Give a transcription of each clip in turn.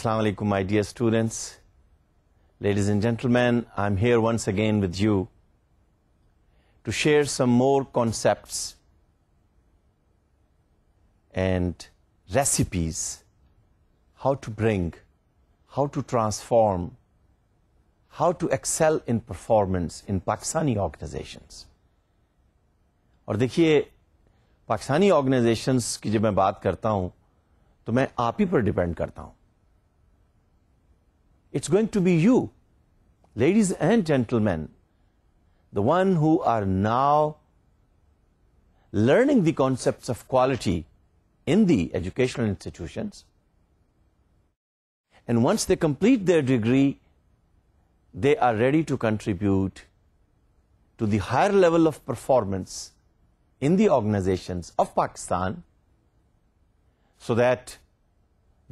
Assalamu alaikum, my dear students. Ladies and gentlemen, I'm here once again with you to share some more concepts and recipes, how to bring, how to transform, how to excel in performance in Pakistani organizations. और देखिए, Pakistani organisations की जब मैं बात करता हूं तो मैं आप ही पर डिपेंड करता हूं. It's going to be you, ladies and gentlemen, the one who are now learning the concepts of quality in the educational institutions, and once they complete their degree, they are ready to contribute to the higher level of performance in the organizations of Pakistan, so that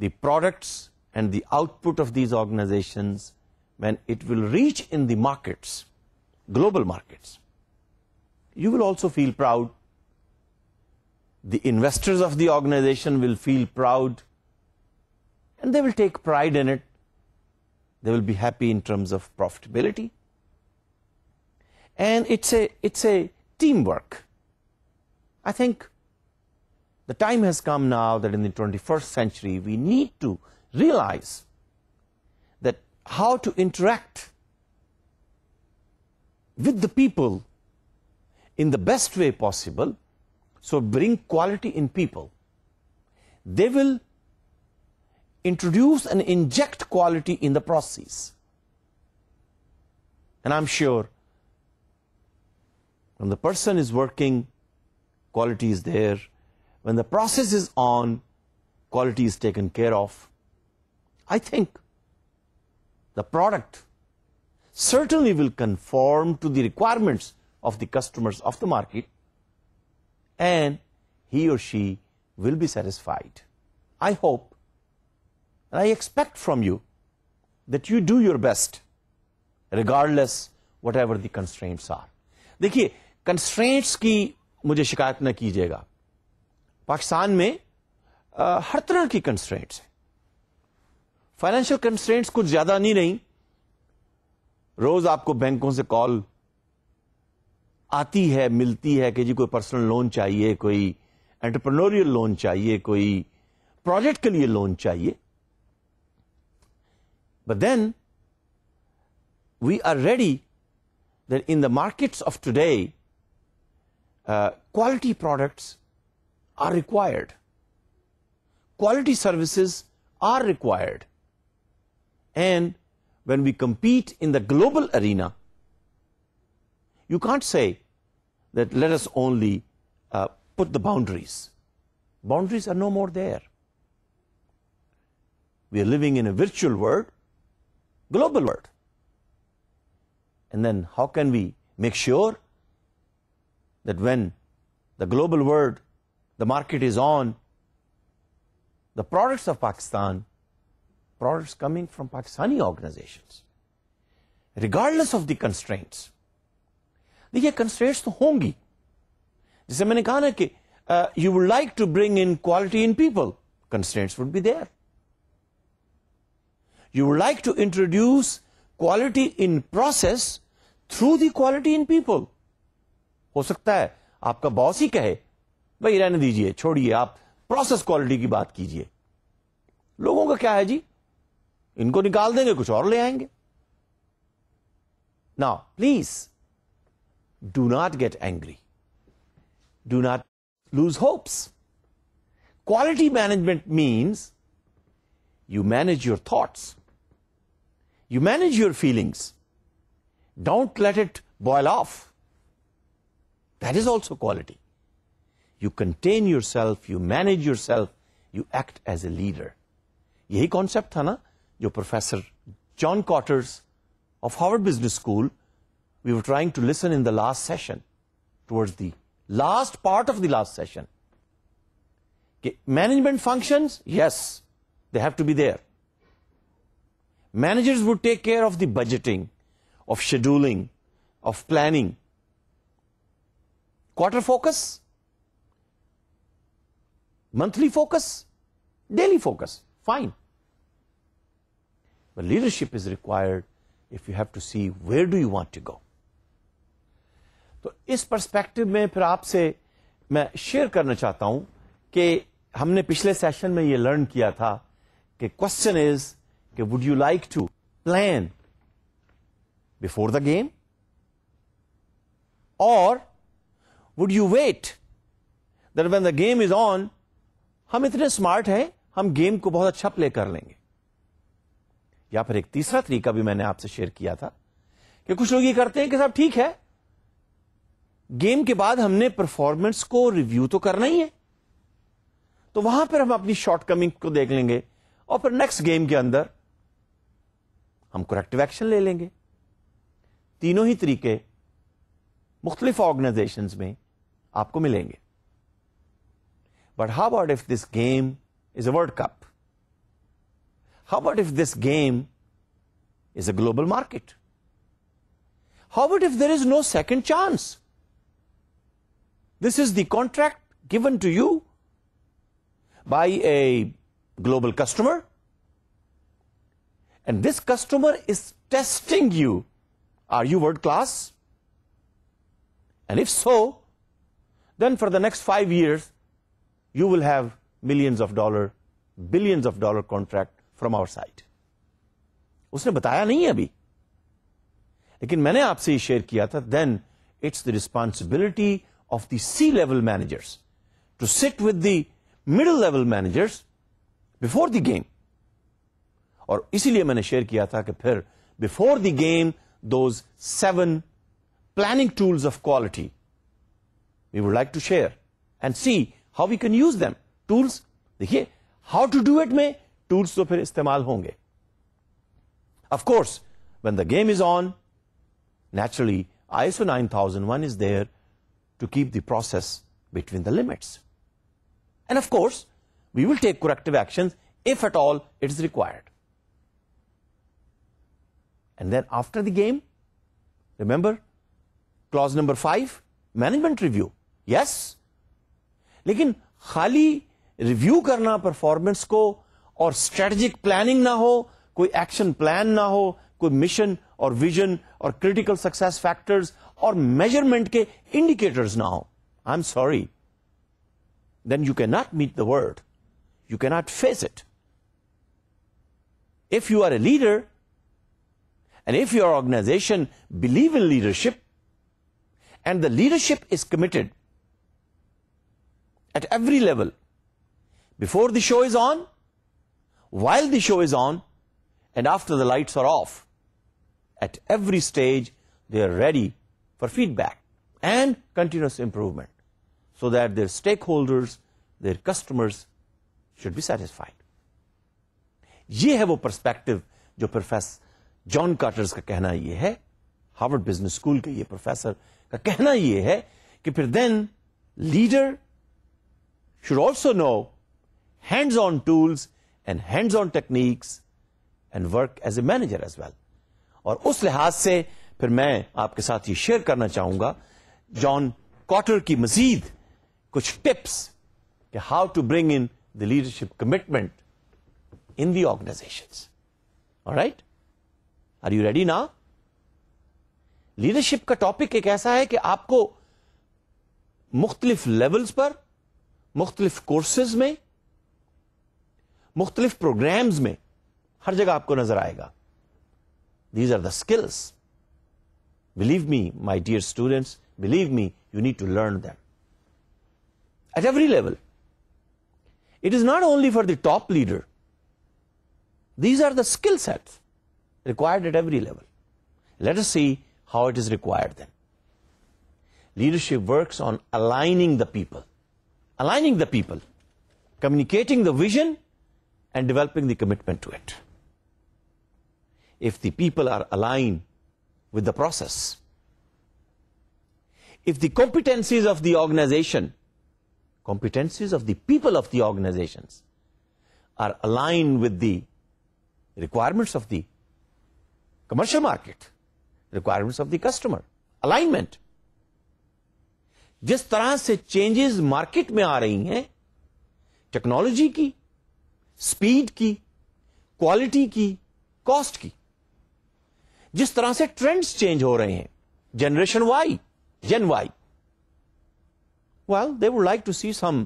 the products and the output of these organizations, when it will reach in the markets, global markets, you will also feel proud. The investors of the organization will feel proud, and they will take pride in it. They will be happy in terms of profitability. And it's a teamwork. I think the time has come now that in the 21st century we need to realize that how to interact with the people in the best way possible. So bring quality in people. They will introduce and inject quality in the process. And I'm sure when the person is working, quality is there. When the process is on, quality is taken care of. I think the product certainly will conform to the requirements of the customers of the market, and he or she will be satisfied. I hope and I expect from you that you do your best, regardless whatever the constraints are. देखिए, constraints की मुझे शिकायत न कीजिएगा. पाकिस्तान में हर तरह की constraints है. फाइनेंशियल कंस्ट्रेंट्स कुछ ज्यादा नहीं रही. रोज आपको बैंकों से कॉल आती है, मिलती है कि जी कोई पर्सनल लोन चाहिए, कोई एंटरप्रेन्योरियल लोन चाहिए, कोई प्रोजेक्ट के लिए लोन चाहिए. But then we are ready that in the markets of today quality products are required. Quality services are required. And when we compete in the global arena, you can't say that let us only put the boundaries. Boundaries are no more there. We are living in a virtual world, global world. And then how can we make sure that when the global world, the market is on, the products of Pakistan, products coming from Pakistani organizations, regardless of the constraints. देखिए, constraints तो होंगी. जैसे मैंने कहा ना कि you would like to bring in quality in people, constraints would be there. You would like to introduce quality in process through the quality in people. हो सकता है आपका बॉस ही कहे भाई रहने दीजिए, छोड़िए, आप प्रोसेस क्वालिटी की बात कीजिए. लोगों का क्या है जी, इनको निकाल देंगे, कुछ और ले आएंगे. Now please do not get angry, do not lose hopes. Quality management means you manage your thoughts, you manage your feelings. Don't let it boil off. That is also quality. You contain yourself, you manage yourself, you act as a leader. यही concept था ना जो Professor John Cotters of Harvard Business School, we were trying to listen in the last session, towards the last part of the last session. Management functions, yes, they have to be there. Managers would take care of the budgeting, of scheduling, of planning. Quarter focus, monthly focus, daily focus, fine. but leadership is required if you have to see where do you want to go. तो इस perspective में फिर आपसे मैं share करना चाहता हूं कि हमने पिछले सेशन में ये लर्न किया था कि क्वेश्चन इज कि would you like to plan before the game और would you wait that when the game is on हम इतने स्मार्ट हैं हम गेम को बहुत अच्छा प्ले कर लेंगे. या फिर एक तीसरा तरीका भी मैंने आपसे शेयर किया था कि कुछ लोग ये करते हैं कि साहब ठीक है गेम के बाद हमने परफॉर्मेंस को रिव्यू तो करना ही है, तो वहां पर हम अपनी शॉर्टकमिंग को देख लेंगे और फिर नेक्स्ट गेम के अंदर हम करेक्टिव एक्शन ले लेंगे. तीनों ही तरीके मुख्तलिफ ऑर्गेनाइजेशंस में आपको मिलेंगे. But how about if this game is a world cup? How about if this game is a global market? How about if there is no second chance? This is the contract given to you by a global customer, and this customer is testing you. Are you world class? And if so, then for the next 5 years, you will have millions of dollars, billions of dollar contract from our side. उसने बताया नहीं है अभी, लेकिन मैंने आपसे ये share किया था. Then it's the responsibility of the C-level managers to sit with the middle-level managers before the game. और इसीलिए मैंने शेयर किया था कि फिर before the game those 7 planning tools of quality we would like to share and see how we can use them. Tools देखिए how to do it में tools तो फिर इस्तेमाल होंगे. Of course, when the game is on, naturally ISO 9001 is there to keep the process between the limits. And of course, we will take corrective actions if at all it is required. And then after the game, remember clause number 5, management review. Yes, लेकिन खाली review करना performance को और strategic planning ना हो, कोई action plan ना हो, कोई मिशन और विजन और क्रिटिकल सक्सेस फैक्टर्स और मेजरमेंट के इंडिकेटर्स ना हो, I am sorry, then you can not meet the world, you can not face it. If you are a leader and if your organisation believe in leadership and the leadership is committed at every level, before the show is on, while the show is on, and after the lights are off, at every stage they are ready for feedback and continuous improvement so that their stakeholders, their customers should be satisfied. ये है वो perspective जो professor John कार्टर्स का कहना ये है, Harvard business school के ये प्रोफेसर का कहना ये है कि फिर then leader should also know hands-on tools and hands-on techniques and work as a manager as well. और उस लिहाज से फिर मैं आपके साथ ये शेयर करना चाहूंगा जॉन कॉटर की मजीद कुछ टिप्स कि how to bring in the leadership commitment in the organisations. Alright, are you ready now? Leadership का टॉपिक एक ऐसा है कि आपको मुख्तलिफ लेवल्स पर, मुख्तलिफ कोर्सेज में, मुख्तलिफ प्रोग्राम्स में हर जगह आपको नजर आएगा. These are the skills. Believe me my dear students, believe me, you need to learn them at every level. It is not only for the top leader. These are the skill sets required at every level. Let us see how it is required then. Leadership works on aligning the people. Aligning the people, communicating the vision and developing the commitment to it. If the people are aligned with the process, if the competencies of the organization, competencies of the people of the organizations are aligned with the requirements of the commercial market, requirements of the customer, alignment. जिस तरह से changes market में आ रही हैं, technology की, speed की, quality की, cost की। जिस तरह से ट्रेंड्स चेंज हो रहे हैं, generation Y, gen Y, well, they would like to see some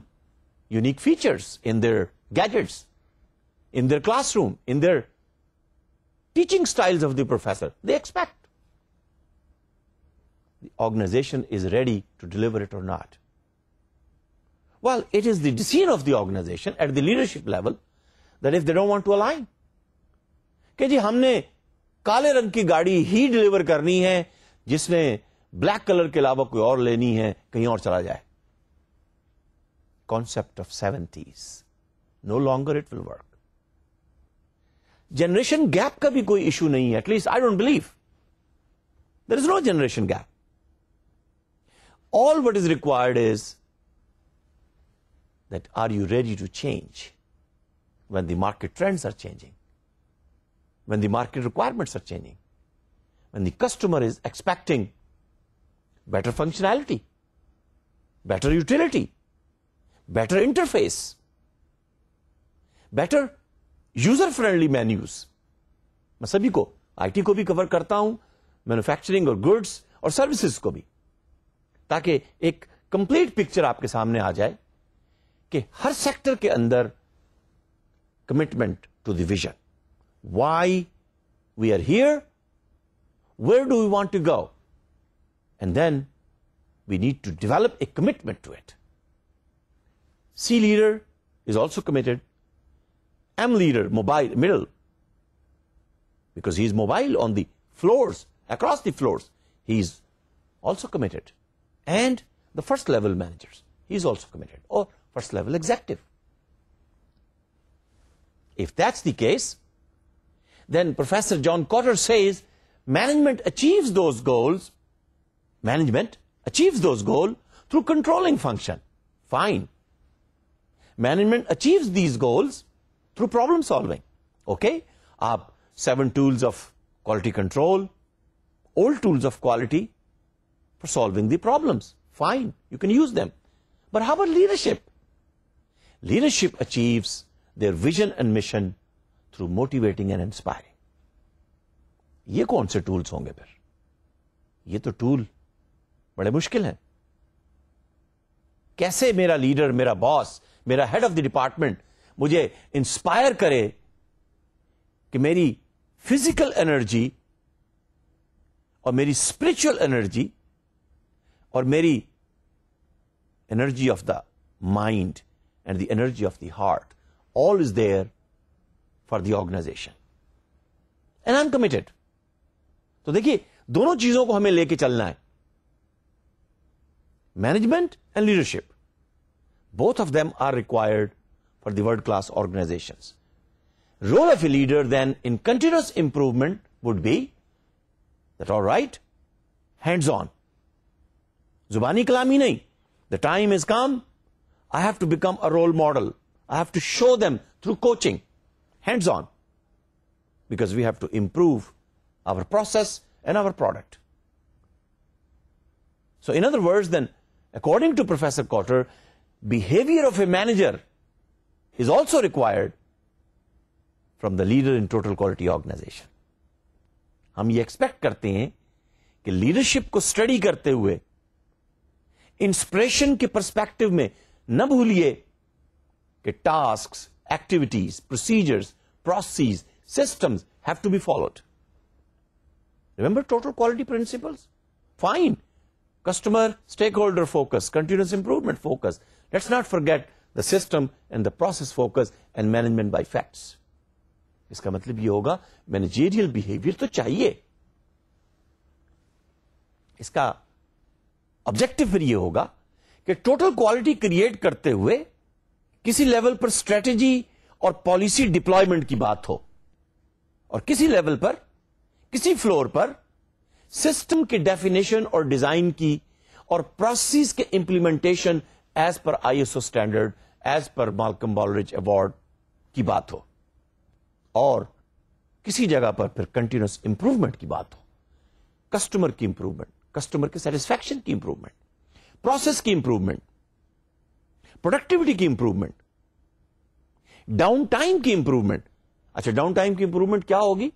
unique features in their gadgets, in their classroom, in their teaching styles of the professor. They expect. The organization is ready to deliver it or not. Well, it is the decision of the organization at the leadership level that if they don't want to align, कि जी हमने काले रंग की गाड़ी ही deliver करनी है, जिसने black colour के अलावा कोई और लेनी है, कहीं और चला जाए. Concept of 70s. No longer it will work. Generation gap का भी कोई issue नहीं है. At least I don't believe. There is no generation gap. All what is required is that are you ready to change when the market trends are changing, when the market requirements are changing, when the customer is expecting better functionality, better utility, better interface, better user-friendly menus. मैं सभी को, IT को भी cover करता हूं, manufacturing और goods और services को भी, ताकि एक कंप्लीट पिक्चर आपके सामने आ जाए कि हर सेक्टर के अंदर commitment to the vision, why we are here, where do we want to go, and then we need to develop a commitment to it. C leader is also committed. M leader, mobile, middle, because he is mobile on the floors, across the floors, he is also committed. And the first level managers, he is also committed, or first level executive. If that's the case, then Professor John Kotter says management achieves those goals through controlling function. Fine. Management achieves these goals through problem solving. Okay? आप 7 tools of quality control, old tools of quality for solving the problems. Fine, you can use them. But how about leadership? Leadership achieves their vision and mission through motivating and inspiring. ये कौन से tools होंगे फिर? ये तो tool बड़े मुश्किल हैं. कैसे मेरा लीडर, मेरा बॉस, मेरा हेड ऑफ द डिपार्टमेंट मुझे इंस्पायर करे कि मेरी फिजिकल एनर्जी और मेरी स्पिरिचुअल एनर्जी और मेरी energy of the mind and the energy of the heart all is there for the organization and I am committed. तो देखिए, दोनों चीजों को हमें लेके चलना है, management and leadership. Both of them are required for the world-class organizations. Role of a leader then in continuous improvement would be that, all right, hands-on. Zubani kalami nahi. The time has come. I have to become a role model. I have to show them through coaching. Hands-on. Because we have to improve our process and our product. So in other words, then, according to Professor Kotter, behavior of a manager is also required from the leader in total quality organization. हम ये expect करते हैं कि leadership को study करते हुए inspiration के perspective में न भूलिए कि tasks, activities, procedures, process, systems have to be followed. Remember total quality principles? Fine. Customer, stakeholder focus, continuous improvement focus. Let's not forget the system and the process focus and management by facts. इसका मतलब ये होगा managerial behavior तो चाहिए. इसका objective फिर ये होगा कि total quality create करते हुए किसी लेवल पर strategy और policy deployment की बात हो, और किसी लेवल पर, किसी फ्लोर पर सिस्टम की डेफिनेशन और डिजाइन की और प्रोसेस के implementation as per ISO standard, as per Malcolm Baldrige award की बात हो, और किसी जगह पर फिर कंटिन्यूअस इंप्रूवमेंट की बात हो, कस्टमर की इंप्रूवमेंट, कस्टमर के सेटिस्फैक्शन की इंप्रूवमेंट, प्रोसेस की इंप्रूवमेंट, प्रोडक्टिविटी की इंप्रूवमेंट, डाउन टाइम की इंप्रूवमेंट. अच्छा, डाउन टाइम की इंप्रूवमेंट क्या होगी?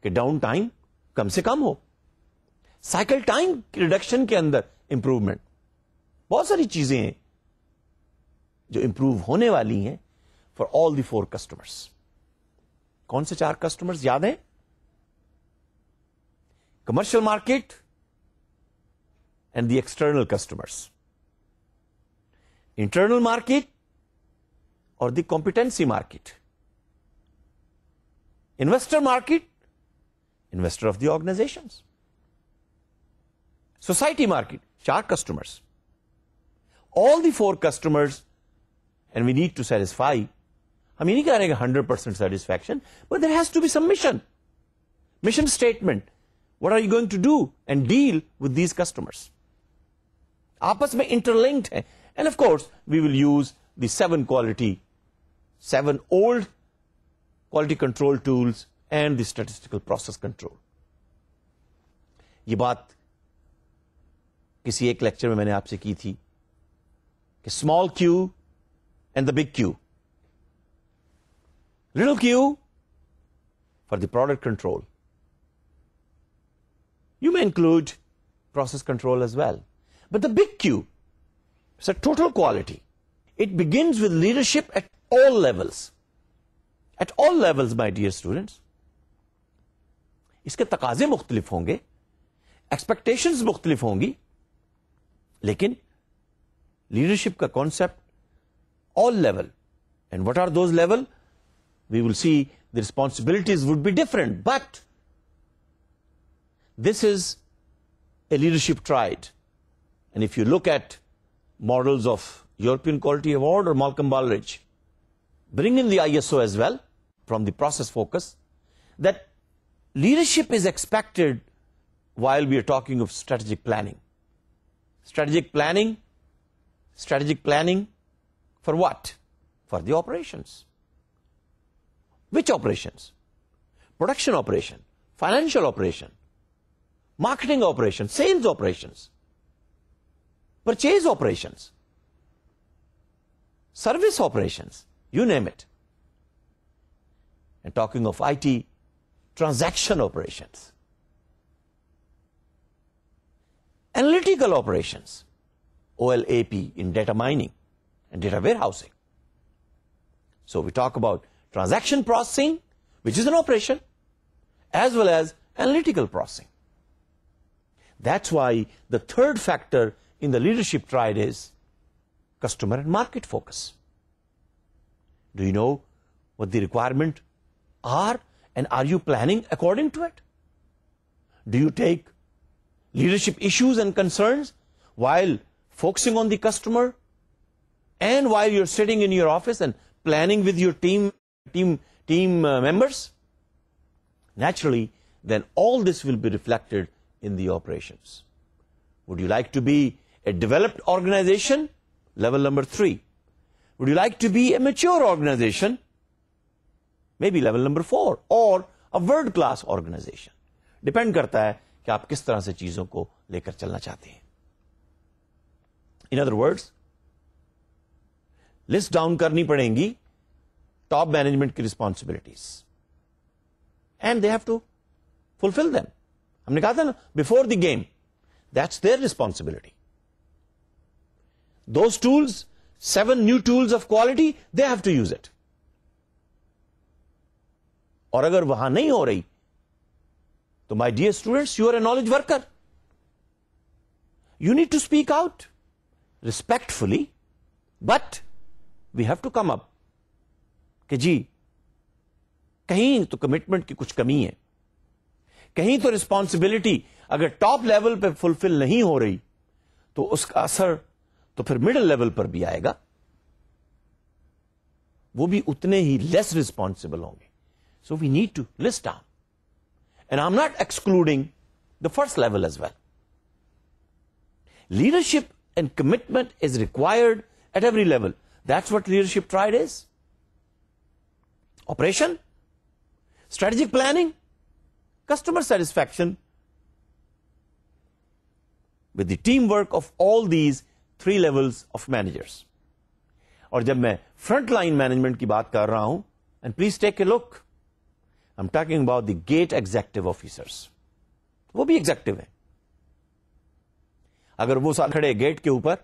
कि डाउन टाइम कम से कम हो, साइकिल टाइम रिडक्शन के अंदर इंप्रूवमेंट, बहुत सारी चीजें हैं जो इंप्रूव होने वाली हैं फॉर ऑल द 4 कस्टमर्स। कौन से 4 कस्टमर्स याद हैं? Commercial market and the external customers, internal market और the competency market, investor market, investor of the organisations, society market, 4 customers, all the 4 customers, and we need to satisfy. हम ये नहीं कह रहे कि 100% satisfaction, but there has to be some mission statement. What are you going to do and deal with these customers? आपस में interlinked है, and of course we will use the 7 old quality control tools and the statistical process control. ये बात किसी एक lecture में मैंने आपसे की थी कि small q and the big Q. Little q for the product control. You may include process control as well. But the big Q is a total quality. It begins with leadership at all levels. At all levels, my dear students. इसके तकाजे मुख्तलिफ होंगे, expectations मुख्तलिफ होंगी, लेकिन leadership का concept all level. And what are those level? We will see the responsibilities would be different, but this is a leadership triad. And if you look at models of European Quality Award or Malcolm Baldrige, bring in the ISO as well from the process focus, that leadership is expected while we are talking of strategic planning. Strategic planning for what? For the operations. Which operations? Production operation, financial operation, marketing operation, sales operations, purchase operations, service operations, you name it. And talking of IT, transaction operations, analytical operations, OLAP in data mining and data warehousing. So we talk about transaction processing, which is an operation, as well as analytical processing. That's why the third factor in the leadership triad is customer and market focus. Do you know what the requirements are, and are you planning according to it? Do you take leadership issues and concerns while focusing on the customer, and while you're sitting in your office and planning with your team members? Naturally, then all this will be reflected in the operations. Would you like to be a developed organization? Level number 3. Would you like to be a mature organization? Maybe level number 4, or a world class organization. Depend करता है कि आप किस तरह से चीजों को लेकर चलना चाहते हैं. In other words, list down करनी पड़ेंगी टॉप मैनेजमेंट की responsibilities, and they have to fulfil them. हमने कहा था ना, before the game, that's their responsibility. Those tools, 7 new tools of quality, they have to use it. और अगर वहां नहीं हो रही तो my dear students, you are a knowledge worker. You need to speak out respectfully, but we have to come up कि जी कहीं तो कमिटमेंट की कुछ कमी है, कहीं तो रिस्पॉन्सिबिलिटी अगर टॉप लेवल पे फुलफिल नहीं हो रही तो उसका असर तो फिर मिडिल लेवल पर भी आएगा, वो भी उतने ही लेस रिस्पॉन्सिबल होंगे. So we need to list down, and I am not excluding the first level as well. Leadership and commitment is required at every level. That's what leadership triad is. Operation, strategic planning, customer satisfaction, with the teamwork of all these 3 levels of managers. और जब मैं frontline management की बात कर रहा हूं, and please take a look, I'm talking about the gate executive officers. वो भी एग्जेक्टिव है. अगर वो साथ खड़े गेट के ऊपर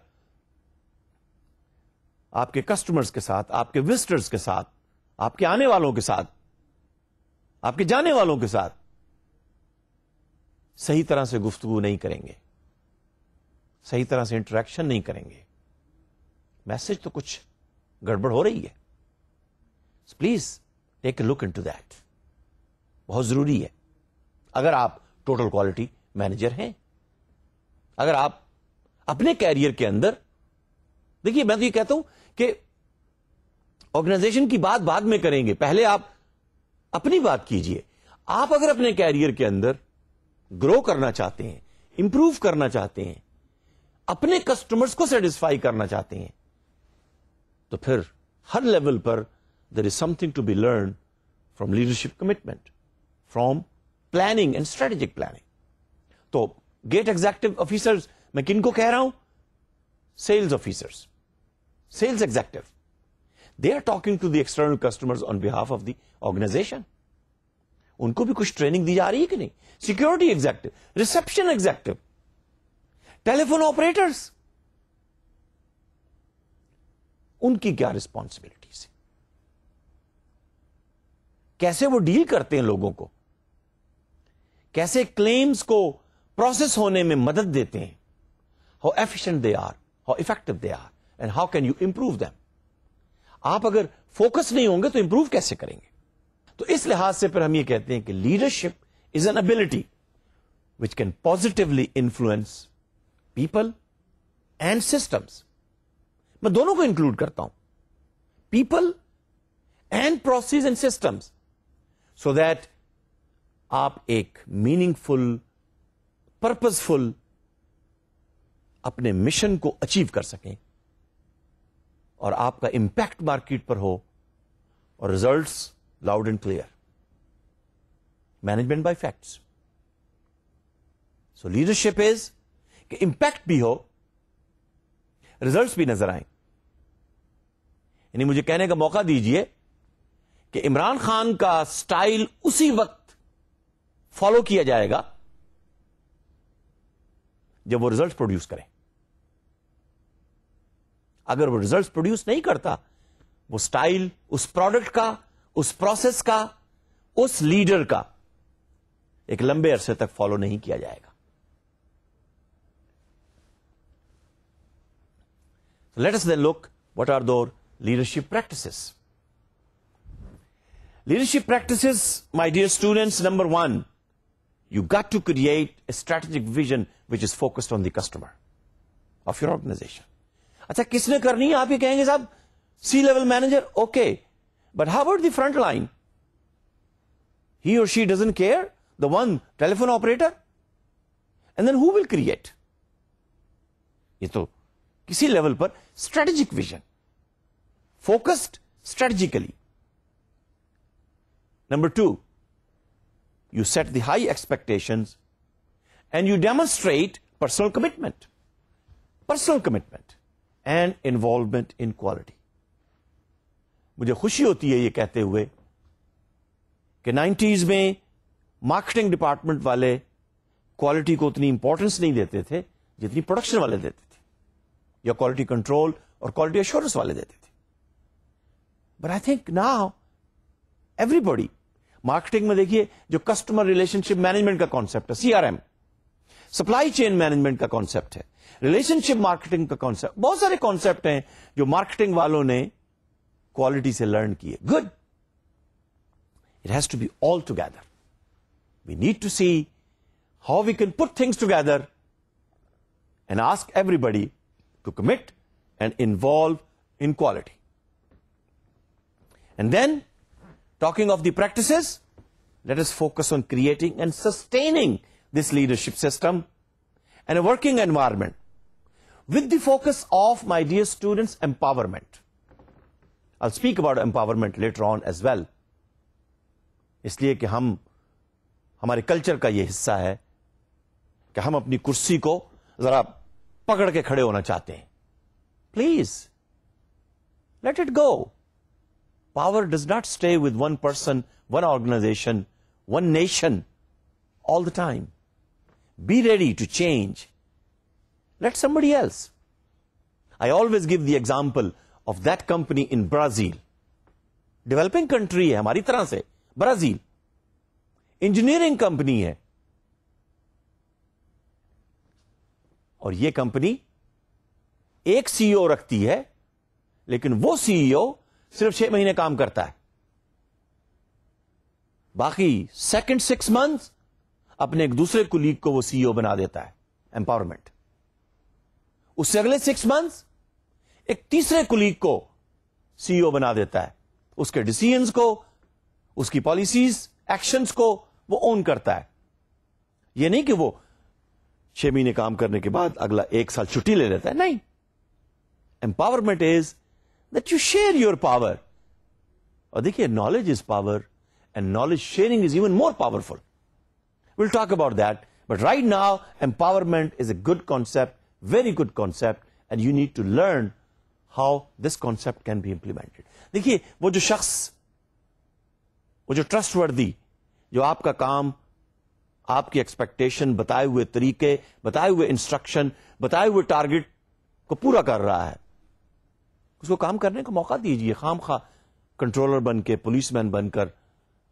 आपके कस्टमर्स के साथ, आपके विजिटर्स के साथ, आपके आने वालों के साथ, आपके जाने वालों के साथ सही तरह से गुफ्तगू नहीं करेंगे, सही तरह से इंटरेक्शन नहीं करेंगे, मैसेज तो कुछ गड़बड़ हो रही है. Please take a look into that. बहुत जरूरी है अगर आप टोटल क्वालिटी मैनेजर हैं. अगर आप अपने कैरियर के अंदर, देखिए मैं तो ये कहता हूं कि ऑर्गेनाइजेशन की बात बाद में करेंगे, पहले आप अपनी बात कीजिए. आप अगर अपने कैरियर के अंदर ग्रो करना चाहते हैं, इंप्रूव करना चाहते हैं, अपने कस्टमर्स को सेटिस्फाई करना चाहते हैं, तो फिर हर लेवल पर there is something to be learn from leadership commitment, from planning and strategic planning. तो गेट एग्जेक्टिव ऑफिसर्स मैं किनको कह रहा हूं? Sales officers, sales executive. They are talking to the external customers on behalf of the organization. उनको भी कुछ training दी जा रही है कि नहीं? Security executive, reception executive, telephone operators, उनकी क्या रिस्पॉन्सिबिलिटीज है? कैसे वो डील करते हैं लोगों को, कैसे क्लेम्स को प्रोसेस होने में मदद देते हैं, how efficient they are, how effective they are, and how can you improve them. आप अगर फोकस नहीं होंगे तो इंप्रूव कैसे करेंगे? तो इस लिहाज से फिर हम ये कहते हैं कि leadership is an ability which can positively influence people and systems. मैं दोनों को इंक्लूड करता हूं, people and process and systems, so that आप एक मीनिंगफुल, पर्पसफुल अपने मिशन को अचीव कर सकें और आपका इंपैक्ट मार्केट पर हो और results loud and clear. Management by facts. So leadership is कि इंपैक्ट भी हो, रिजल्ट्स भी नजर आए. यानी मुझे कहने का मौका दीजिए कि इमरान खान का स्टाइल उसी वक्त फॉलो किया जाएगा जब वो रिजल्ट प्रोड्यूस करें. अगर वो रिजल्ट प्रोड्यूस नहीं करता, वो स्टाइल उस प्रोडक्ट का, उस प्रोसेस का, उस लीडर का एक लंबे अरसे तक फॉलो नहीं किया जाएगा. Let us then look what are their leadership practices. Leadership practices, my dear students, number one, you got to create a strategic vision which is focused on the customer of your organization. अच्छा, किसने करनी है? आप ये कहेंगे साहब C-level manager, okay, but how about the front line? He or she doesn't care, the one telephone operator? And then who will create? ये तो किसी लेवल पर strategic vision, focused strategically. Number two, you set the high expectations and you demonstrate personal commitment and involvement in quality. मुझे खुशी होती है ये कहते हुए कि 90s में मार्केटिंग डिपार्टमेंट वाले क्वालिटी को उतनी इंपॉर्टेंस नहीं देते थे जितनी प्रोडक्शन वाले देते थे, या क्वालिटी कंट्रोल और क्वालिटी एश्योरेंस वाले देते थे. But I think now everybody, marketing में देखिए जो कस्टमर रिलेशनशिप मैनेजमेंट का कॉन्सेप्ट है, CRM, सप्लाई चेन मैनेजमेंट का कॉन्सेप्ट है, रिलेशनशिप मार्केटिंग का कॉन्सेप्ट, बहुत सारे कॉन्सेप्ट हैं जो मार्केटिंग वालों ने क्वालिटी से लर्न किए. Good. It has to be all together. We need to see how we can put things together and ask everybody to commit and involve in quality. And then, talking of the practices, let us focus on creating and sustaining this leadership system and a working environment with the focus of, my dear students, empowerment. I'll speak about empowerment later on as well. इसलिए कि हमारे culture का ये हिस्सा है कि हम अपनी कुर्सी को जरा पकड़ के खड़े होना चाहते हैं. Please let it go. Power does not stay with one person, one organization, one nation all the time. Be ready to change. Let somebody else. I always give the example of that company in Brazil. Developing country है हमारी तरह से, Brazil. Engineering company है. और ये company एक CEO रखती है, लेकिन वो सीईओ सिर्फ 6 महीने काम करता है. बाकी सेकंड 6 months अपने एक दूसरे कुलीग को वो सीईओ बना देता है. एम्पावरमेंट. उससे अगले 6 months एक तीसरे कुलीग को सीईओ बना देता है. उसके डिसीजंस को, उसकी पॉलिसीज, एक्शंस को वो ओन करता है. ये नहीं कि वो 6 महीने काम करने के बाद अगला 1 साल छुट्टी ले लेता है. नहीं. Empowerment is that you share your power. और देखिए, knowledge is power and knowledge sharing is even more powerful. Will talk about that, but right now empowerment is a good concept, very good concept, and you need to learn how this concept can be implemented. देखिए, वो जो शख्स, वो जो trustworthy, जो आपका काम, आपकी एक्सपेक्टेशन, बताए हुए तरीके, बताए हुए इंस्ट्रक्शन, बताए हुए टारगेट को पूरा कर रहा है, उसको काम करने का मौका दीजिए. खामखा कंट्रोलर बन के, पुलिसमैन बनकर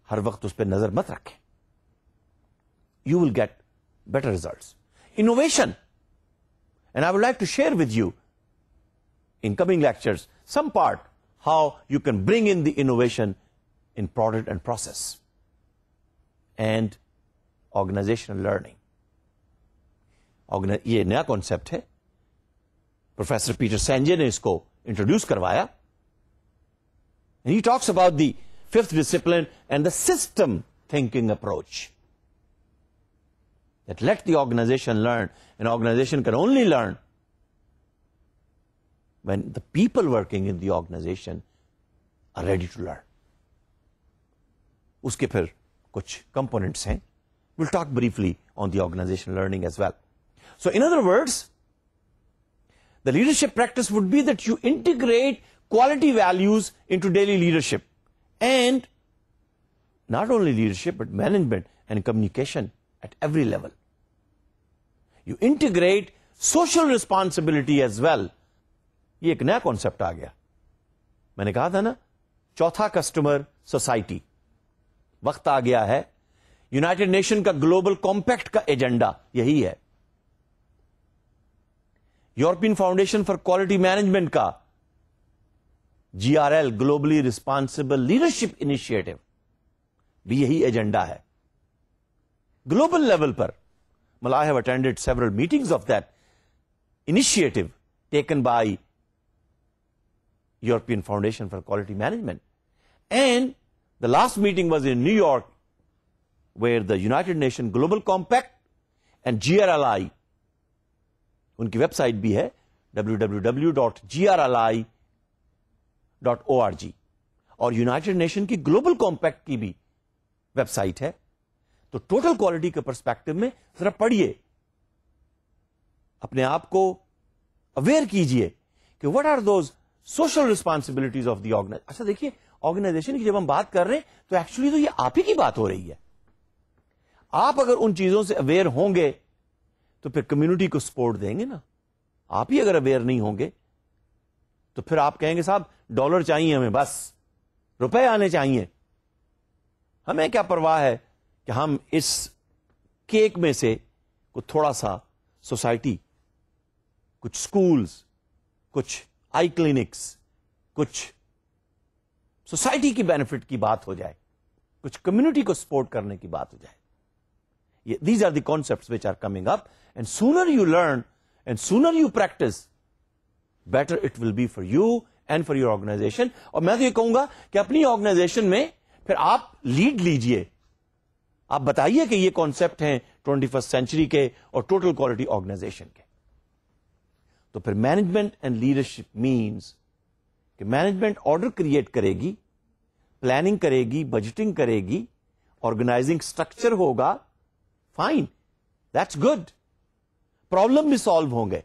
हर वक्त उस पर नजर मत रखें. You will get better results. Innovation, and I would like to share with you in coming lectures some part how you can bring in the innovation in product and process and organizational learning. ये नया concept है. Professor Peter सेंजे ने इसको introduce करवाया. and he talks about the 5th discipline and the system thinking approach, that let the organization learn. An organization can only learn when the people working in the organization are ready to learn. उसके फिर कुछ components हैं. We'll talk briefly on the organizational learning as well. So in other words, the leadership practice would be that you integrate quality values into daily leadership, and not only leadership but management and communication at every level. You integrate social responsibility as well. ये एक नया concept आ गया. मैंने कहा था ना, चौथा customer society. वक्त आ गया है. यूनाइटेड नेशन का ग्लोबल कॉम्पैक्ट का एजेंडा यही है. European foundation for quality management का GRL, globally responsible leadership initiative, भी यही एजेंडा है. ग्लोबल लेवल पर, I have attended several meetings of that initiative taken by European Foundation for Quality Management. And the last meeting was in New York, where the United Nations Global Compact and GRLI, उनकी website भी है www.grli.org, और United nation की global compact की भी website है. तो total quality के पर्सपेक्टिव में जरा पढ़िए, अपने आप को अवेयर कीजिए कि what are those social responsibilities of the organization. अच्छा देखिए, ऑर्गेनाइजेशन की जब हम बात कर रहे हैं तो एक्चुअली तो ये आप ही की बात हो रही है. आप अगर उन चीजों से अवेयर होंगे तो फिर कम्युनिटी को सपोर्ट देंगे ना. आप ही अगर अवेयर नहीं होंगे तो फिर आप कहेंगे साहब डॉलर चाहिए हमें, बस रुपए आने चाहिए, हमें क्या परवाह है कि हम इस केक में से कुछ थोड़ा सा सोसाइटी, कुछ स्कूल्स, कुछ आई क्लिनिक्स, कुछ सोसाइटी की बेनिफिट की बात हो जाए, कुछ कम्युनिटी को सपोर्ट करने की बात हो जाए. These are the concepts which are coming up, and sooner you learn and sooner you practice, better it will be for you and for your organization. और मैं तो ये कहूंगा कि अपनी ऑर्गेनाइजेशन में फिर आप लीड लीजिए. आप बताइए कि ये कॉन्सेप्ट हैं 21st सेंचुरी के और टोटल क्वालिटी ऑर्गेनाइजेशन के. तो फिर मैनेजमेंट एंड लीडरशिप मीन्स कि मैनेजमेंट ऑर्डर क्रिएट करेगी, प्लानिंग करेगी, बजटिंग करेगी, ऑर्गेनाइजिंग स्ट्रक्चर होगा. Fine, that's good. प्रॉब्लम भी सॉल्व होंगे.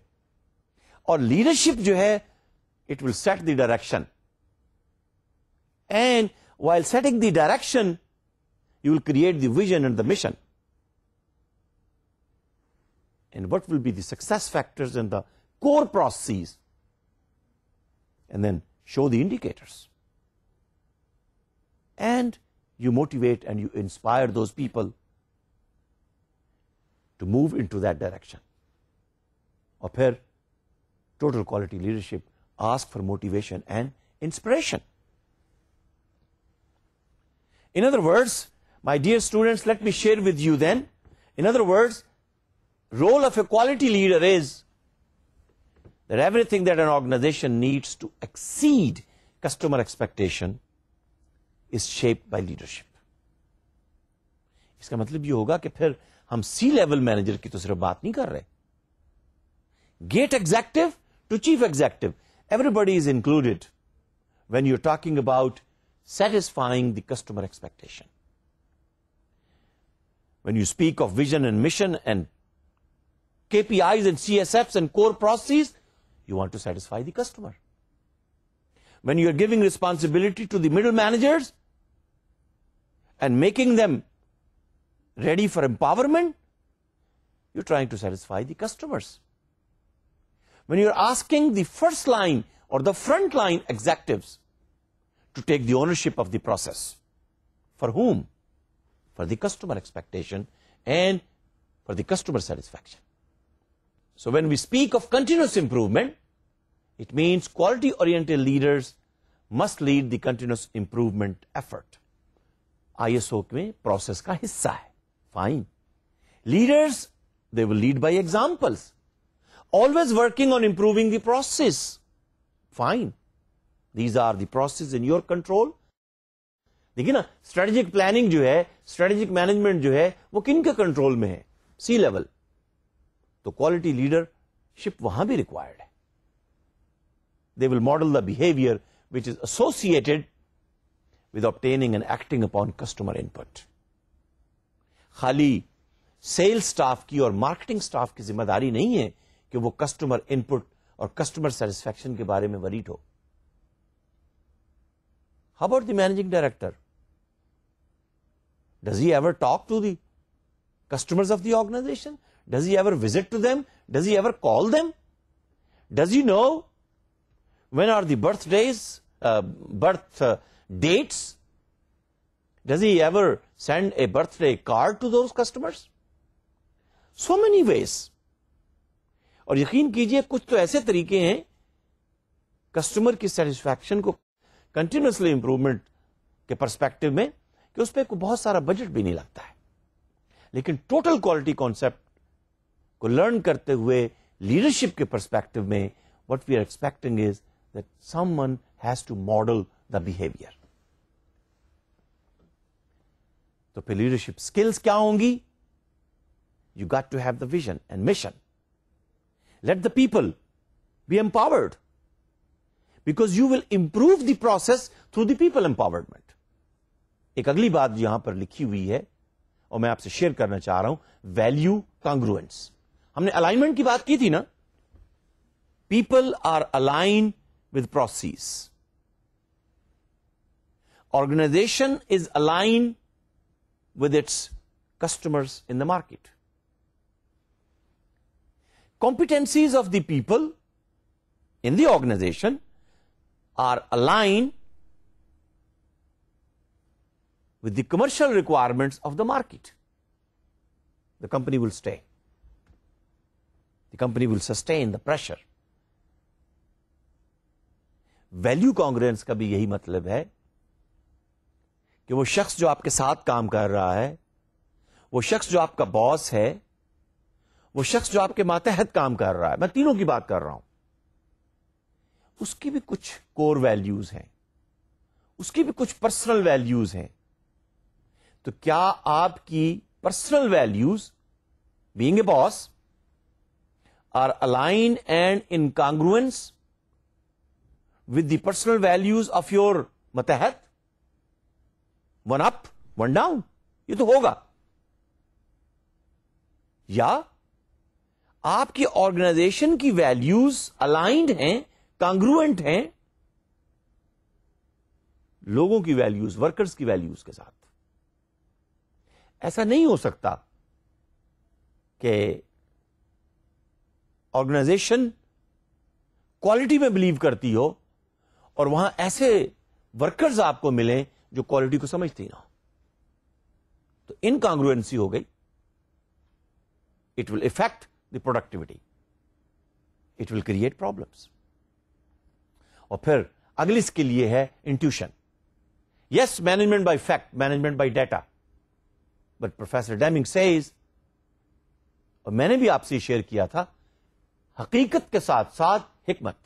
और लीडरशिप जो है, it will set the direction. And while setting the direction, you will create the vision and the mission. And what will be the success factors and the core processes? And then show the indicators. And you motivate and you inspire those people to move into that direction. और फिर total quality leadership ask for motivation and inspiration. In other words, my dear students, let me share with you then, in other words, role of a quality leader is that everything that an organization needs to exceed customer expectation is shaped by leadership. इसका मतलब ये होगा कि फिर हम सी level manager की तो सिर्फ बात नहीं कर रहे. Gate executive to chief executive, everybody is included when you're talking about satisfying the customer expectation. When you speak of vision and mission and KPIs and CSFs and core processes, you want to satisfy the customer. When you're giving responsibility to the middle managers and making them ready for empowerment, you're trying to satisfy the customers. When you're asking the first line or the front line executives to take the ownership of the process, for whom? For the customer expectation and for the customer satisfaction. So when we speak of continuous improvement, it means quality-oriented leaders must lead the continuous improvement effort. ISO में process का हिस्सा है. Fine. Leaders, they will lead by examples. Always working on improving the process. Fine. These are the processes in your control. देखिए ना, strategic planning जो है, strategic management जो है, वो किन के कंट्रोल में है? C level. तो quality leadership वहां भी required है. They will model the behavior which is associated with obtaining and acting upon customer input. खाली सेल्स स्टाफ की और मार्केटिंग स्टाफ की जिम्मेदारी नहीं है कि वो कस्टमर इनपुट और कस्टमर सेटिस्फैक्शन के बारे में वरीड हो. How about the managing director? Does he ever talk to the customers of the organization? Does he ever visit to them? Does he ever call them? Does he know when are the birthdays, birth dates? Does he ever send a birthday card to those customers? So many ways. और यकीन कीजिए कुछ तो ऐसे तरीके हैं customer की satisfaction को कंटिन्यूसली इंप्रूवमेंट के पर्सपेक्टिव में कि उस पर कोई बहुत सारा बजट भी नहीं लगता है. लेकिन टोटल क्वालिटी कॉन्सेप्ट को लर्न करते हुए लीडरशिप के पर्सपेक्टिव में what we are expecting is that someone has to model the behaviour. तो फिर लीडरशिप स्किल्स क्या होंगी? You got to have the vision and mission. Let the people be empowered because you will improve the process through the people empowerment. एक अगली बात यहां पर लिखी हुई है और मैं आपसे शेयर करना चाह रहा हूं, वैल्यू कॉन्ग्रुएंस. हमने अलाइनमेंट की बात की थी ना. People are aligned with processes. Organization is aligned with its customers in the market. Competencies of the people in the organization are aligned with the commercial requirements of the market. The company will stay. The company will sustain the pressure. Value congruence का भी यही मतलब है कि वो शख्स जो आपके साथ काम कर रहा है, वो शख्स जो आपका बॉस है, वो शख्स जो आपके मातहत काम कर रहा है, मैं तीनों की बात कर रहा हूं, उसकी भी कुछ कोर वैल्यूज हैं, उसकी भी कुछ पर्सनल वैल्यूज हैं. तो क्या आपकी personal values being a boss are aligned and in congruence with the personal values of your मतहत? वन अप वन डाउन, ये तो होगा. या आपकी ऑर्गेनाइजेशन की वैल्यूज अलाइंड हैं, कॉन्ग्रुएंट हैं लोगों की वैल्यूज, वर्कर्स की वैल्यूज के साथ। ऐसा नहीं हो सकता कि ऑर्गेनाइजेशन क्वालिटी में बिलीव करती हो और वहां ऐसे वर्कर्स आपको मिलें जो क्वालिटी को समझती ना हो, तो इनकॉन्ग्रुएंसी हो गई। It will effect the productivity, it will create problems. और फिर अगली स्किल ये है intuition. Yes, management by fact, management by data, but professor Deming says, और मैंने भी आपसे शेयर किया था, हकीकत के साथ साथ हिकमत।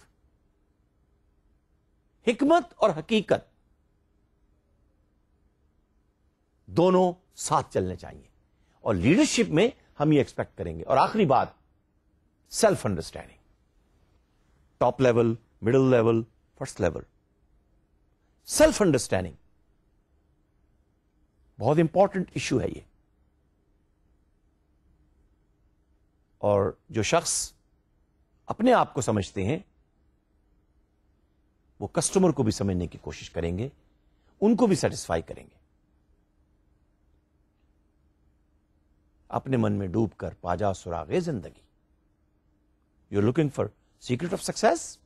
हिकमत और हकीकत दोनों साथ चलने चाहिए, और लीडरशिप में हम ये एक्सपेक्ट करेंगे। और आखिरी बात, self understanding. Top level, middle level, first level, self understanding बहुत इंपॉर्टेंट इश्यू है ये। और जो शख्स अपने आप को समझते हैं वो कस्टमर को भी समझने की कोशिश करेंगे, उनको भी सेटिस्फाई करेंगे। अपने मन में डूबकर पाजा सुरागे जिंदगी। You are looking for secret of success,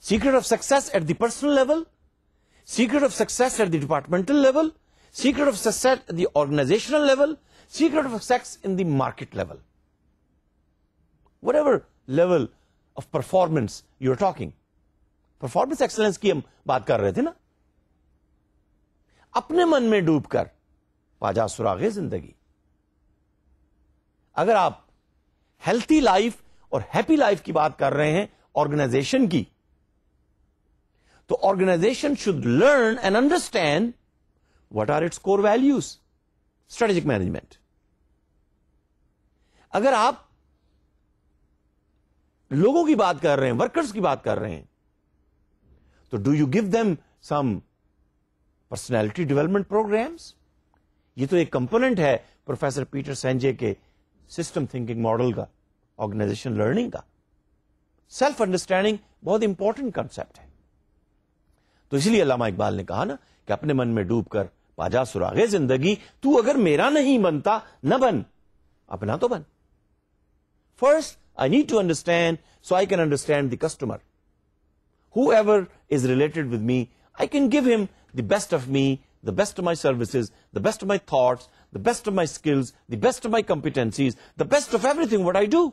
secret of success at the personal level, secret of success at the departmental level, secret of success at the organizational level, secret of success in the market level. Whatever level of performance you are talking. Performance excellence की हम बात कर रहे थे ना। अपने मन में डूबकर पाजा सुरागे जिंदगी। अगर आप हेल्थी लाइफ और हैप्पी लाइफ की बात कर रहे हैं ऑर्गेनाइजेशन की, तो organization should learn and understand what are its core values. Strategic management. अगर आप लोगों की बात कर रहे हैं, वर्कर्स की बात कर रहे हैं, तो do you give them some personality development programmes? ये तो एक कंपोनेंट है प्रोफेसर पीटर सेंजे के सिस्टम थिंकिंग मॉडल का, ऑर्गेनाइजेशन लर्निंग का। सेल्फ अंडरस्टैंडिंग बहुत इंपॉर्टेंट कंसेप्ट है। तो इसलिए अल्लामा इकबाल ने कहा ना कि अपने मन में डूबकर पाजा सुरागे जिंदगी, तू अगर मेरा नहीं बनता न बन, अपना तो बन। First I need to understand so I can understand the customer. Whoever is related with me, I can give him the best of me, the best of my services, the best of my thoughts, the best of my skills, the best of my competencies, the best of everything what I do.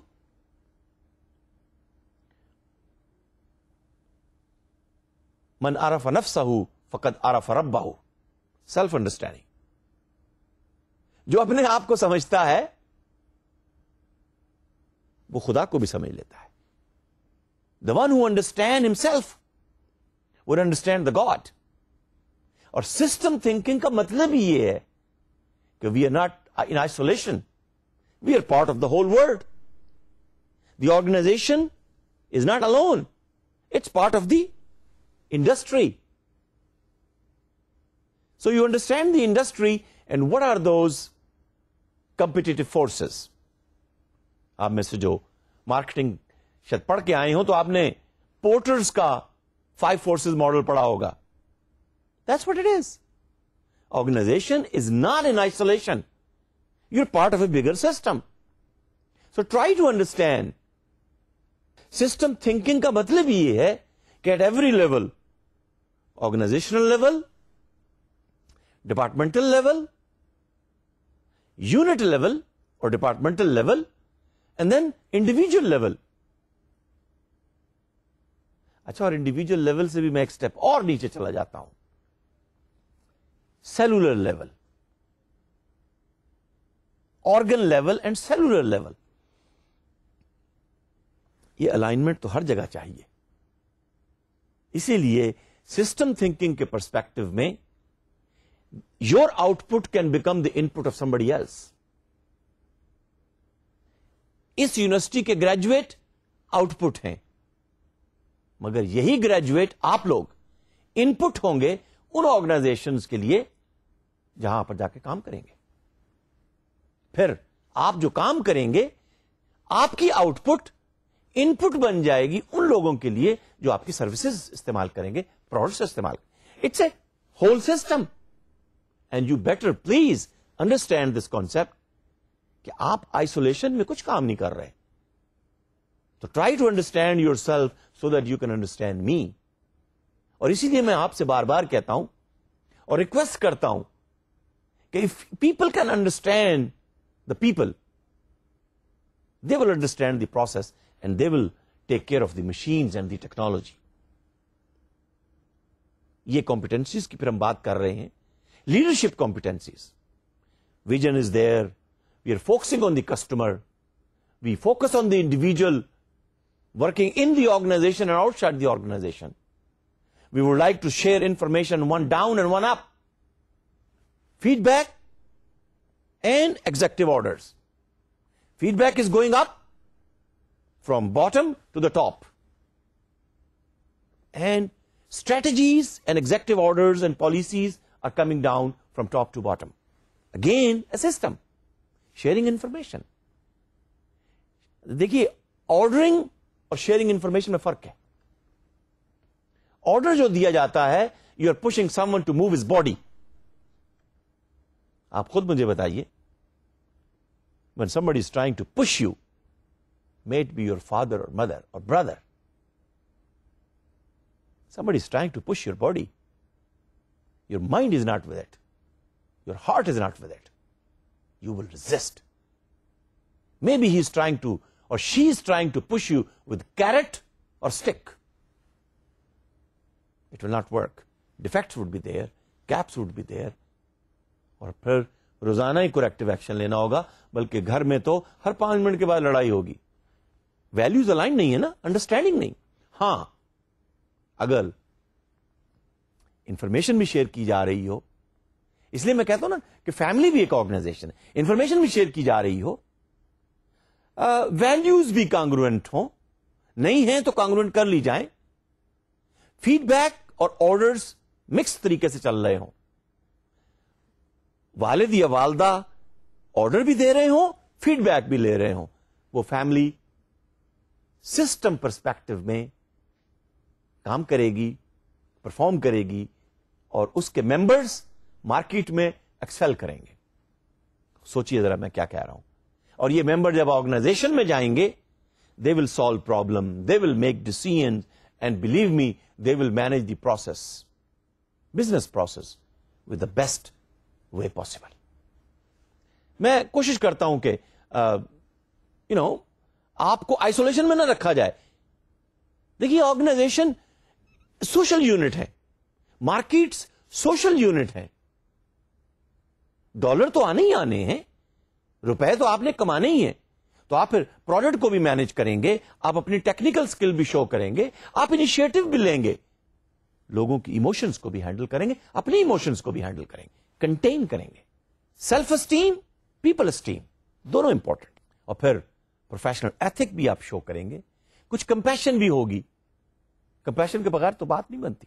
Man arafa nafsahu faqad arafa rabbahu. Self understanding. जो अपने आप को समझता है वो खुदा को भी समझ लेता है। The one who understands himself would understand the God. और सिस्टम थिंकिंग का मतलब ही ये है कि we are not in isolation. We are part of the whole world. The organization is not alone. It's part of the industry. So you understand the industry and what are those competitive forces. आप में से जो marketing शायद पढ़ के आए हो तो आपने पोर्टर्स का 5 forces मॉडल पढ़ा होगा। That's what it is. Organization is not in isolation. You're part of a bigger system. So try to understand. System thinking का मतलब ये है कि at every level, organizational level, departmental level, unit level or departmental level, and then individual level. अच्छा, और individual level से भी मैं एक स्टेप और नीचे चला जाता हूं, cellular level, organ level and cellular level. ये अलाइनमेंट तो हर जगह चाहिए। इसीलिए सिस्टम थिंकिंग के पर्सपेक्टिव में your output can become the input of somebody else. इस यूनिवर्सिटी के ग्रेजुएट आउटपुट हैं, मगर यही ग्रेजुएट आप लोग इनपुट होंगे उन ऑर्गेनाइजेशंस के लिए जहां पर जाके काम करेंगे। फिर आप जो काम करेंगे, आपकी आउटपुट इनपुट बन जाएगी उन लोगों के लिए जो आपकी सर्विसेज इस्तेमाल करेंगे, प्रोडक्ट्स इस्तेमाल। It's a whole system. And you better please understand this concept कि आप आइसोलेशन में कुछ काम नहीं कर रहे. तो try to understand yourself so that you can understand me. और इसीलिए मैं आपसे बार बार कहता हूं और रिक्वेस्ट करता हूं कि if people can understand the people, they will understand the process and they will take care of the machines and the technology. ये competencies की फिर हम बात कर रहे हैं. Leadership competencies. Vision is there. We are focusing on the customer. We focus on the individual working in the organization and outside the organization. We would like to share information one down and one up. Feedback and executive orders. Feedback is going up from bottom to the top. And strategies and executive orders and policies are coming down from top to bottom. Again, a system. Sharing information. देखिए, ordering और sharing information में फर्क है. Order जो दिया जाता है, you are pushing someone to move his body. आप खुद मुझे बताइए, when somebody is trying to push you, may it be your father or mother or brother, somebody is trying to push your body, your mind is not with it, your heart is not with it, you will resist. Maybe he is trying to, or she is trying to push you with carrot or stick. It will not work. Defects would be there, gaps would be there, और फिर रोजाना ही corrective action लेना होगा, बल्कि घर में तो हर 5 minute के बाद लड़ाई होगी. वैल्यूज अलाइन नहीं है ना, अंडरस्टैंडिंग नहीं. हां, अगर इंफॉर्मेशन भी शेयर की जा रही हो, इसलिए मैं कहता हूं ना कि फैमिली भी एक ऑर्गेनाइजेशन है, इंफॉर्मेशन भी शेयर की जा रही हो, वैल्यूज भी कांग्रुएंट हो, नहीं है तो कांग्रुएंट कर ली जाए, फीडबैक और ऑर्डर्स मिक्स तरीके से चल रहे हो, वालिद या वालदा ऑर्डर भी दे रहे हो, फीडबैक भी ले रहे हो, वो फैमिली सिस्टम पर्सपेक्टिव में काम करेगी, परफॉर्म करेगी और उसके मेंबर्स मार्केट में एक्सेल करेंगे. सोचिए जरा मैं क्या कह रहा हूं. और ये मेंबर जब ऑर्गेनाइजेशन में जाएंगे, they will solve problem, they will make decision and believe me, they will manage the process, business process with the best way possible. मैं कोशिश करता हूं कि आपको आइसोलेशन में ना रखा जाए. देखिए, ऑर्गेनाइजेशन सोशल यूनिट है, मार्केट्स सोशल यूनिट है. डॉलर तो आने ही आने हैं, रुपए तो आपने कमाने ही हैं, तो आप फिर प्रोडक्ट को भी मैनेज करेंगे, आप अपनी टेक्निकल स्किल भी शो करेंगे, आप इनिशिएटिव भी लेंगे, लोगों की इमोशंस को भी हैंडल करेंगे, अपनी इमोशंस को भी हैंडल करेंगे, कंटेन करेंगे. सेल्फ एस्टीम, पीपल एस्टीम, दोनों इंपॉर्टेंट. और फिर प्रोफेशनल एथिक भी आप शो करेंगे, कुछ कंपैशन भी होगी. कंपैशन के बगैर तो बात नहीं बनती,